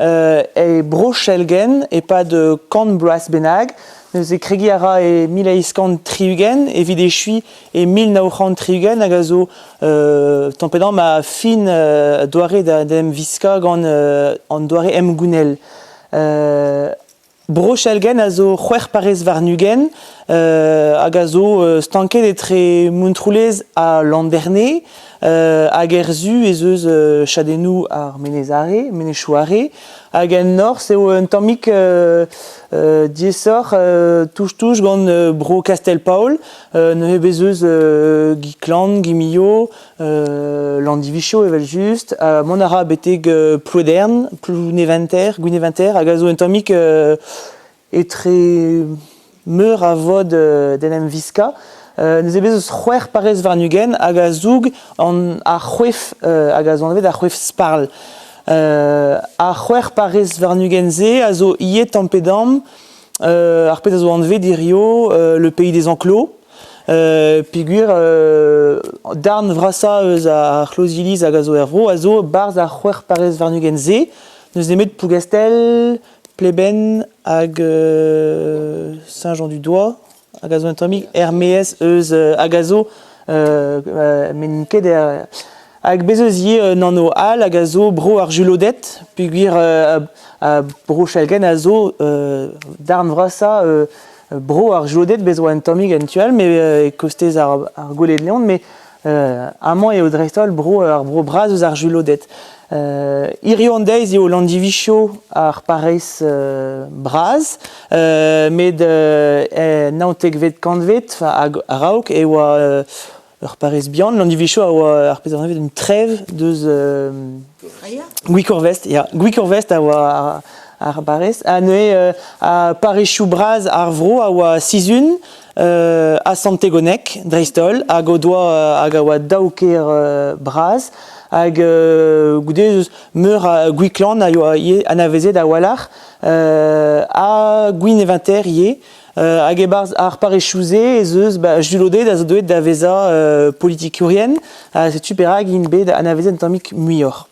e brochelgen et pas de kan bras benag. Neus e kregiara e 1930 evit e chui e 1930 hag a zo tampedam ma fin doare d'em viska gant an doare em gounel. Brochelgen a zo c'hwer parez varnugen hag a zo stanket etre mountroulez a Landernè hag zu ez eus chadenou ar menezare, menechouare hag en nor seo un tammik diesor touch gant bro Castelpaol ne hebez eus Gikland, Gimio, Landivicho evel just mont a ra beteg Ploudern, Plouneventer, Gwineventer hag a zo un tammik etre meur a vod den em viska. Neus ebez eus c'hwer parez varnugen hag a zoug ar c'hwef hag a zo an evet ar c'hwef sparl. Ar c'hwer parez varnugen ze a zo iet tampedam ar pet a zo an vet dirio le pays des enclos. Peogwir darn vrasa eus ar c'hloziliz hag a zo ervro a zo barz ar c'hwer parez varnugen ze neus nemet Plougastel, Pleben hag Saint-Jean-du-Doigt hag a zo un tammik Hermès eus hag a zo men ket hag bez eus ie nano al hag a zo bro ar julodet peogwir a brochelgen a zo darn vrasa bro ar julodet bez oa un tammik entual me e kostez ar golet leon me amañ eo dreistol bro ar bro braz eus ar julodet. Irio an deiz eo Landivicho ar parez braz met naontek vet kantvet a raok e oa ur parez bihan. Landivicho a oa ar pezh an evet un trev deus Gwikorvest, ya. Gwikorvest a oa ar parez. Ha neue a parezioù braz ar vro a oa sizun a Santegonec, dreistol, hag o doa hag a oa daouker braz. Hag goude meur a Gwikland a ie anavezet a walar a Gwineventer ie hag e barz ar parezioù-se ez eus julodet a zo doet da veza politikourien setu perak in bet anavezet un tammik muioc'h.